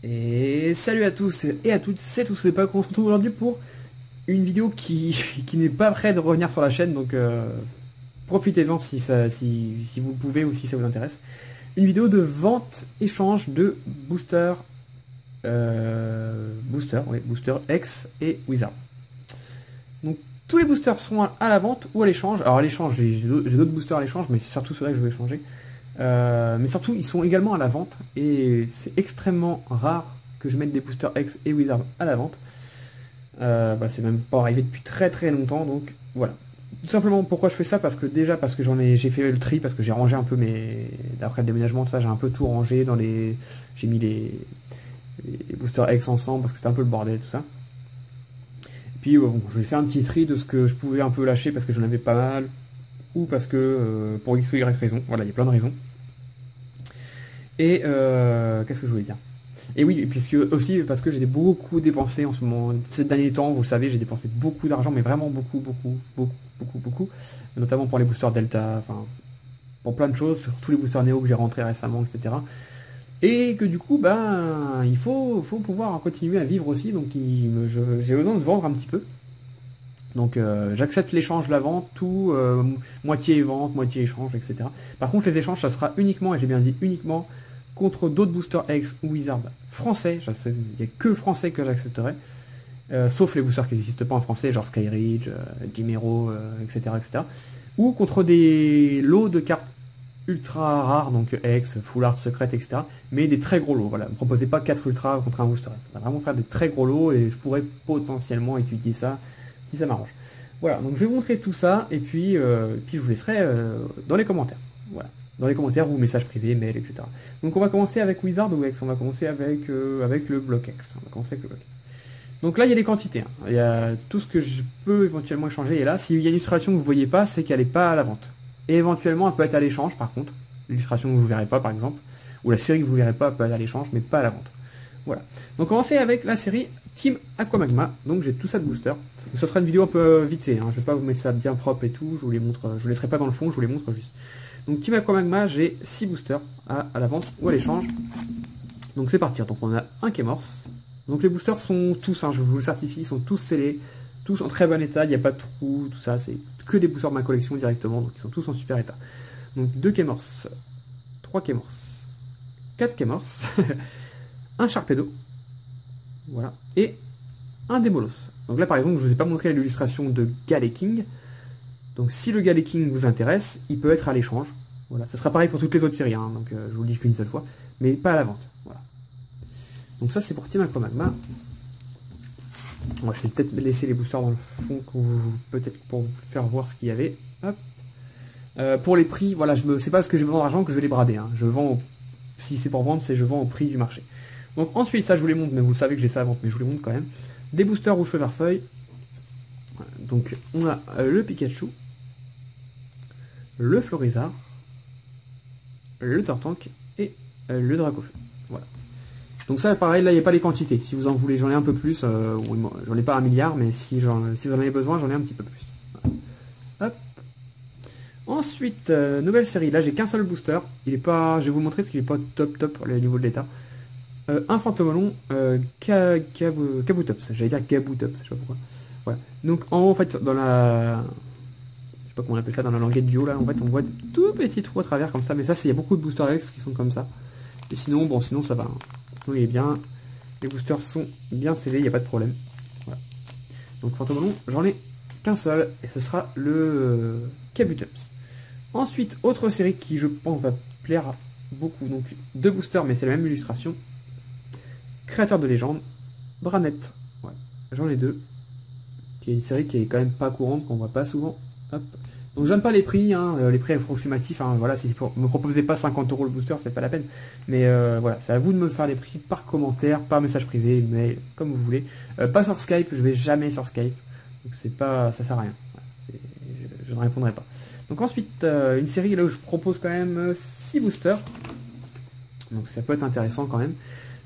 Et salut à tous et à toutes, c'est tous, c'est pas qu'on se retrouve aujourd'hui pour une vidéo qui, qui n'est pas près de revenir sur la chaîne, donc profitez-en si vous pouvez ou si ça vous intéresse. Une vidéo de vente échange de booster X et Wizard. Donc tous les boosters seront à la vente ou à l'échange. Alors à l'échange, j'ai d'autres boosters à l'échange, mais c'est surtout ceux-là que je vais échanger. Mais surtout, ils sont également à la vente et c'est extrêmement rare que je mette des boosters X et Wizard à la vente. C'est même pas arrivé depuis très très longtemps, donc voilà. Tout simplement pourquoi je fais ça, parce que déjà parce que j'ai fait le tri, parce que j'ai rangé un peu d'après le déménagement, tout ça, j'ai un peu tout rangé dans les. J'ai mis les boosters X ensemble parce que c'était un peu le bordel tout ça. Et puis bon, je vais faire un petit tri de ce que je pouvais un peu lâcher parce que j'en avais pas mal, ou parce que pour X ou Y raison, voilà, il y a plein de raisons. Et qu'est-ce que je voulais dire? Et oui, puisque aussi parce que j'ai beaucoup dépensé en ce moment, ces derniers temps, vous le savez, j'ai dépensé beaucoup d'argent, mais vraiment beaucoup, notamment pour les boosters Delta, enfin pour plein de choses, sur tous les boosters Neo que j'ai rentrés récemment, etc. Et que du coup, ben, faut pouvoir continuer à vivre aussi, donc j'ai besoin de vendre un petit peu. Donc j'accepte l'échange, la vente, tout, moitié vente, moitié échange, etc. Par contre les échanges, ça sera uniquement, et j'ai bien dit uniquement, contre d'autres boosters X ou Wizard français. Il n'y a que français que j'accepterai. Sauf les boosters qui n'existent pas en français, genre Skyridge, Dimero, etc., etc. Ou contre des lots de cartes ultra rares, donc X, Full Art, Secret, etc. Mais des très gros lots, voilà. Ne me proposez pas 4 ultras contre un booster. On va vraiment faire des très gros lots et je pourrais potentiellement étudier ça si ça m'arrange. Voilà, donc je vais vous montrer tout ça et puis je vous laisserai dans les commentaires. Voilà. Dans les commentaires ou messages privés, mails, etc. Donc on va commencer avec Wizard ou X, on va commencer avec le bloc X. On va commencer avec le bloc X. Donc là il y a des quantités, hein. Il y a tout ce que je peux éventuellement échanger, et là s'il y a une illustration que vous ne voyez pas, c'est qu'elle n'est pas à la vente. Et éventuellement elle peut être à l'échange par contre, l'illustration que vous ne verrez pas par exemple, ou la série que vous ne verrez pas peut être à l'échange, mais pas à la vente. Voilà. Donc on va commencer avec la série Team Aquamagma, donc j'ai tout ça de booster. Donc ça sera une vidéo un peu vite fait, hein. Je vais pas vous mettre ça bien propre et tout, je vous les montre, je vous laisserai pas dans le fond, je vous les montre juste. Donc Team Aquamagma, j'ai 6 boosters à la vente ou à l'échange. Donc c'est parti, donc on a un qui est morse. Donc les boosters sont tous, hein, je vous le certifie, sont tous scellés, tous en très bon état, il n'y a pas de trous, tout ça, c'est que des boosters de ma collection directement, donc ils sont tous en super état. Donc 2 Kémorse, 3 Kémorse, 4 Kémorse, un Sharpedo, voilà, et un Démolos. Donc là par exemple, je ne vous ai pas montré l'illustration de Galeking, donc si le Galeking vous intéresse, il peut être à l'échange. Voilà, ça sera pareil pour toutes les autres séries, hein, donc je vous le dis qu'une seule fois, mais pas à la vente. Voilà. Donc ça c'est pour Team Aquamagma. On va peut-être laisser les boosters dans le fond peut-être pour vous faire voir ce qu'il y avait. Hop. Pour les prix, voilà, c'est pas parce que j'ai besoin d'argent que je vais les brader, hein. Je vends si c'est pour vendre, c'est je vends au prix du marché. Donc ensuite, ça je vous les montre, mais vous savez que j'ai ça à vente, mais je vous les montre quand même. Des boosters rouge vert feuille. Donc on a le Pikachu, le Florizard, le Tortank et le Dracofeu. Voilà. Donc ça pareil, là il n'y a pas les quantités. Si vous en voulez, j'en ai un peu plus. J'en ai pas un milliard, mais si vous en avez besoin, j'en ai un petit peu plus. Voilà. Hop. Ensuite, nouvelle série. Là j'ai qu'un seul booster. Il est pas. Je vais vous montrer parce qu'il n'est pas top au niveau de l'état. Un Fantomolon Kabutops. J'allais dire Kabutops, je sais pas pourquoi. Voilà. Donc en fait dans la. Je sais pas comment on appelle ça, dans la languette duo là, en fait on voit tout petits trous à travers comme ça, mais ça il y a beaucoup de boosters X qui sont comme ça. Et sinon, bon sinon ça va. Hein. Sinon il est bien. Les boosters sont bien scellés, il n'y a pas de problème. Voilà. Donc Fantomolon, j'en ai qu'un seul, et ce sera le Kabutops. Ensuite, autre série qui je pense va plaire à beaucoup, donc deux boosters, mais c'est la même illustration. Créateur de légende, Branette. Voilà. J'en ai deux. Qui est une série qui est quand même pas courante, qu'on voit pas souvent. Hop. Donc j'aime pas les prix, hein, les prix approximatifs, hein, voilà, si me proposez pas 50 € le booster, c'est pas la peine. Mais voilà, c'est à vous de me faire les prix par commentaire, par message privé, mail, comme vous voulez. Pas sur Skype, je vais jamais sur Skype. Donc c'est pas. Ça sert à rien. Voilà, je ne répondrai pas. Donc ensuite, une série là où je propose quand même 6 boosters. Donc ça peut être intéressant quand même.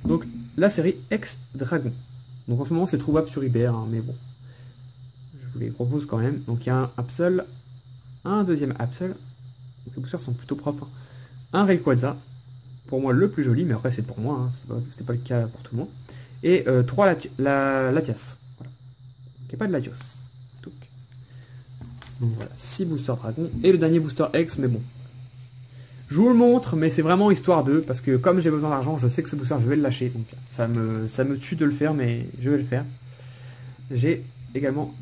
Donc la série Ex-Dragon. Donc en ce moment c'est trouvable sur eBay, hein, mais bon. Je vous les propose quand même. Donc il y a un Absol, un deuxième Absol. Donc les boosters sont plutôt propres. Un Rayquaza, pour moi le plus joli, mais après c'est pour moi, hein, c'est pas le cas pour tout le monde. Et 3 Latias. Voilà. Il n'y a pas de Latios. Donc voilà, 6 boosters dragon. Et le dernier booster X, mais bon. Je vous le montre, mais c'est vraiment histoire d'eux, parce que comme j'ai besoin d'argent, je sais que ce booster, je vais le lâcher. Donc ça me tue de le faire, mais je vais le faire. J'ai également,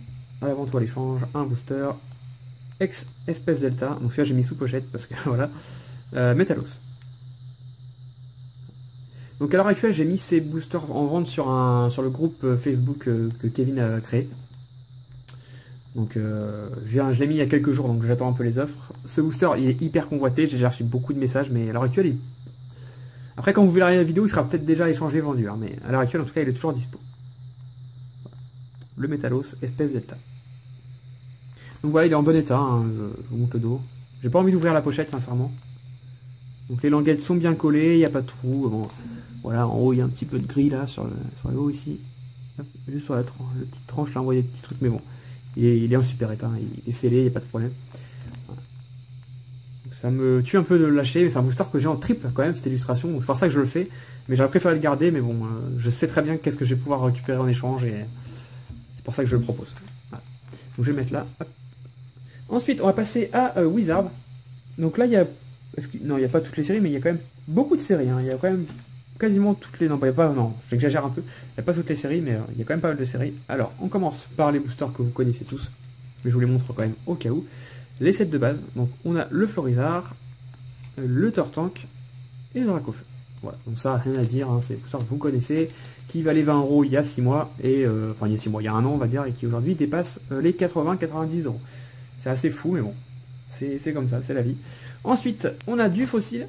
à l'avant à l'échange, un booster X espèce Delta. Donc celui-là, j'ai mis sous pochette, parce que voilà. Metalos. Donc à l'heure actuelle, j'ai mis ces boosters en vente sur le groupe Facebook que Kevin a créé. Donc je l'ai mis il y a quelques jours, donc j'attends un peu les offres. Ce booster, il est hyper convoité, j'ai déjà reçu beaucoup de messages, mais à l'heure actuelle, après quand vous verrez la vidéo, il sera peut-être déjà échangé, vendu, hein, mais à l'heure actuelle, en tout cas, il est toujours dispo. Voilà. Le Metalos, espèce Delta. Donc voilà, il est en bon état, hein, je vous montre le dos. J'ai pas envie d'ouvrir la pochette, sincèrement. Donc les languettes sont bien collées, il n'y a pas de trou. Bon, voilà, en haut, il y a un petit peu de gris là, sur le haut ici. Hop, juste sur la petite tranche, là, on voit des petits trucs, mais bon. Il est en super état, il est scellé, il n'y a pas de problème. Voilà. Donc ça me tue un peu de le lâcher, mais c'est un booster que j'ai en triple quand même, cette illustration, donc c'est pour ça que je le fais. Mais j'aurais préféré le garder, mais bon, je sais très bien qu'est-ce que je vais pouvoir récupérer en échange, et c'est pour ça que je le propose. Voilà. Donc je vais le mettre là. Hop. Ensuite, on va passer à Wizard. Donc là, il y a... Non, il n'y a pas toutes les séries, mais il y a quand même beaucoup de séries. Hein. Il y a quand même quasiment toutes les... Non, il y a pas... Non, j'exagère un peu. Il n'y a pas toutes les séries, mais il y a quand même pas mal de séries. Alors, on commence par les boosters que vous connaissez tous. Mais je vous les montre quand même au cas où. Les sets de base. Donc, on a le Florizard, le Tortank et le Dracofeu. Voilà, donc ça, rien à dire. Hein. C'est des boosters que vous connaissez, qui valaient 20 € il y a 6 mois. Et, enfin, il y a 6 mois, il y a un an, on va dire, et qui aujourd'hui dépassent les 80-90 €. C'est assez fou, mais bon. C'est comme ça, c'est la vie. Ensuite, on a du fossile.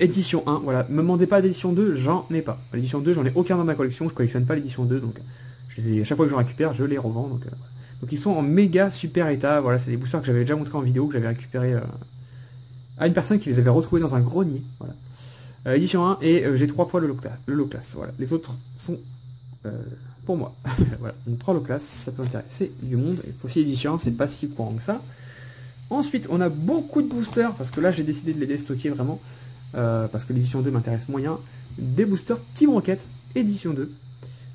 Édition 1, voilà. Me demandez pas d'édition 2, j'en ai pas. L'édition 2, j'en ai aucun dans ma collection, je collectionne pas l'édition 2, donc à chaque fois que je récupère, je les revends. Donc ils sont en méga super état. Voilà, c'est des boosters que j'avais déjà montré en vidéo, que j'avais récupéré à une personne qui les avait retrouvés dans un grenier. Voilà. Édition 1, et j'ai 3 fois le low class. Voilà. Les autres sont pour moi. Voilà, donc 3 low class, ça peut intéresser du monde. Et fossile édition 1, c'est pas si courant que ça. Ensuite, on a beaucoup de boosters, parce que là j'ai décidé de les déstocker vraiment, parce que l'édition 2 m'intéresse moyen. Des boosters Team Rocket, édition 2.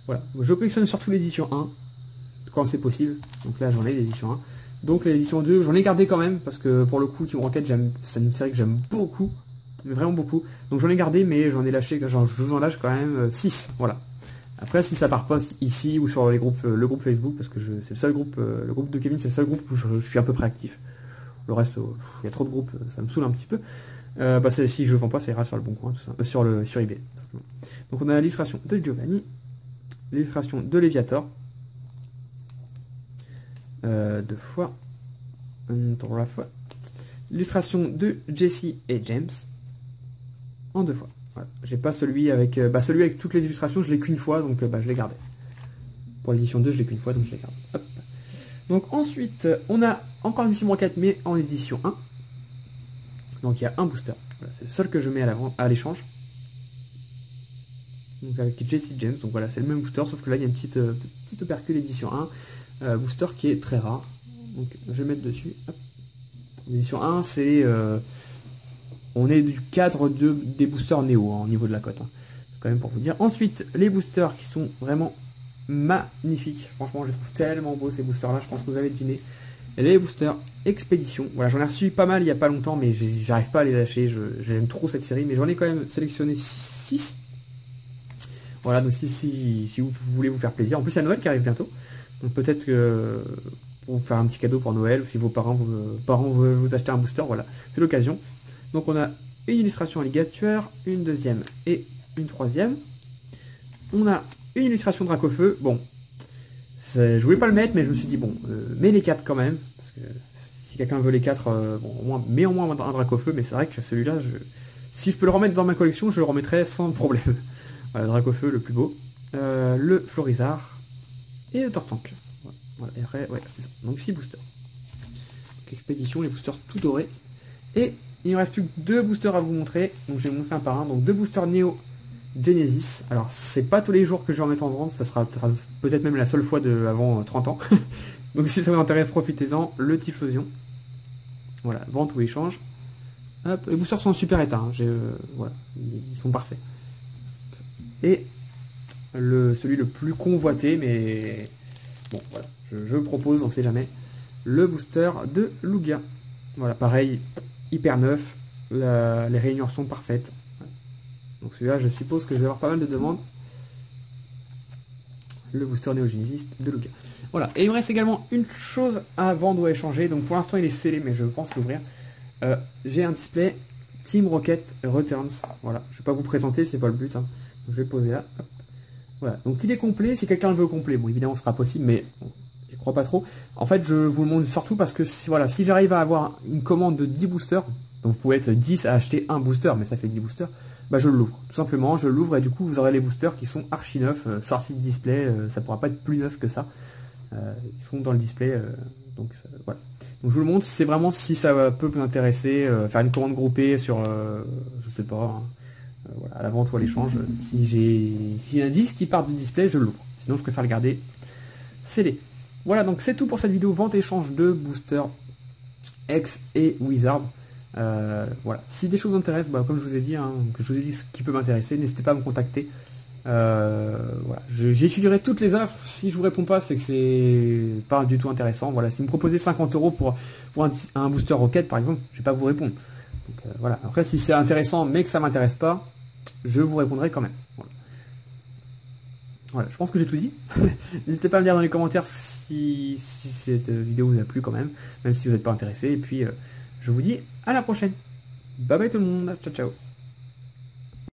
Voilà, je collectionne surtout l'édition 1, quand c'est possible. Donc là j'en ai l'édition 1. Donc l'édition 2, j'en ai gardé quand même, parce que pour le coup, Team Rocket, c'est une série que j'aime beaucoup, mais vraiment beaucoup. Donc j'en ai gardé, mais j'en ai lâché, je vous en lâche quand même 6, voilà. Après, si ça part pas ici ou sur les groupes, le groupe Facebook, parce que c'est le seul groupe, le groupe de Kevin, c'est le seul groupe où je suis à peu près actif. Le reste, il y a trop de groupes, ça me saoule un petit peu. Si je ne vends pas, ça ira sur le bon coin, tout ça, sur eBay. Tout simplement. Donc on a l'illustration de Giovanni, l'illustration de Léviator, 2 fois, 3 fois, l'illustration de Jesse et James, en 2 fois. Voilà. J'ai pas celui avec, celui avec toutes les illustrations, je l'ai qu'une fois, donc je l'ai gardé. Pour l'édition 2, je l'ai qu'une fois, donc je l'ai gardé. Hop. Donc ensuite, on a encore une Team Rocket, mais en édition 1. Donc il y a un booster. Voilà, c'est le seul que je mets à l'échange. Donc avec Jesse James. Donc voilà, c'est le même booster, sauf que là il y a une petite opercule édition 1. Booster qui est très rare. Donc je vais mettre dessus. Hop. Édition 1, c'est... on est du cadre des boosters Néo hein, au niveau de la cote. Hein. Quand même pour vous dire. Ensuite, les boosters qui sont vraiment magnifiques. Franchement, je les trouve tellement beaux ces boosters là. Je pense que vous avez deviné. Les boosters Expédition. Voilà, j'en ai reçu pas mal il n'y a pas longtemps, mais j'arrive pas à les lâcher. J'aime trop cette série, mais j'en ai quand même sélectionné 6. Voilà, donc si vous voulez vous faire plaisir. En plus, il y a Noël qui arrive bientôt. Donc peut-être que pour faire un petit cadeau pour Noël, ou si vos parents veulent vous acheter un booster, voilà, c'est l'occasion. Donc on a une illustration alligator, une deuxième et une troisième. On a une illustration Dracofeu. Bon, je voulais pas le mettre, mais je me suis dit, bon, mets les 4 quand même. Parce que si quelqu'un veut les 4, bon, mets au moins un Dracofeu, mais c'est vrai que celui-là, si je peux le remettre dans ma collection, je le remettrai sans problème. Voilà, Dracofeu le plus beau. Le Florizard et le Tortank. Voilà, et après, ouais, c'est ça. Donc 6 boosters. Donc, expédition, les boosters tout dorés. Et il ne me reste plus que 2 boosters à vous montrer. Donc je vais vous montrer un par un. Donc 2 boosters Neo Genesis. Alors c'est pas tous les jours que je vais en mettre en vente. Ça sera peut-être même la seule fois avant 30 ans. Donc si ça vous intéresse, profitez-en. Le Typhlosion. Voilà, vente ou échange. Hop, les boosters sont en super état, hein. Voilà, ils sont parfaits. Et celui le plus convoité, mais bon voilà, je propose, on sait jamais, le booster de Lugia. Voilà, pareil, hyper neuf, les rainures sont parfaites. Donc celui-là, je suppose que je vais avoir pas mal de demandes. Le booster Neo Genesis de Lugia. Voilà, et il me reste également une chose à vendre ou à échanger. Donc pour l'instant il est scellé, mais je pense l'ouvrir. J'ai un display Team Rocket Returns. Voilà, je vais pas vous présenter, c'est pas le but, hein. Donc, je vais poser là. Hop. Voilà, donc il est complet, si quelqu'un le veut complet, bon évidemment ce sera possible, mais bon, je crois pas trop. En fait je vous le montre surtout parce que voilà, si j'arrive à avoir une commande de 10 boosters, donc vous pouvez être 10 à acheter un booster, mais ça fait 10 boosters, bah je l'ouvre. Tout simplement, je l'ouvre et du coup vous aurez les boosters qui sont archi neufs, sortis de display, ça pourra pas être plus neuf que ça. Ils sont dans le display, donc voilà. Donc je vous le montre, c'est vraiment si ça peut vous intéresser, faire une commande groupée sur, je sais pas, hein, voilà, à la vente ou à l'échange. Si j'ai un disque qui part du display, je l'ouvre. Sinon je préfère le garder scellé. Voilà, donc c'est tout pour cette vidéo vente-échange de booster X et Wizard. Voilà. Si des choses vous intéressent, bah, comme je vous ai dit, hein, que je vous ai dit ce qui peut m'intéresser, n'hésitez pas à me contacter. Voilà. J'étudierai toutes les offres. Si je vous réponds pas, c'est que c'est pas du tout intéressant. Voilà. Si vous me proposez 50 € pour un booster Rocket par exemple, je vais pas vous répondre. Donc, voilà. Après, si c'est intéressant mais que ça m'intéresse pas, je vous répondrai quand même. Voilà. Voilà, je pense que j'ai tout dit. N'hésitez pas à me dire dans les commentaires si cette vidéo vous a plu quand même si vous n'êtes pas intéressé. Et puis, je vous dis à la prochaine. Bye bye tout le monde. Ciao, ciao.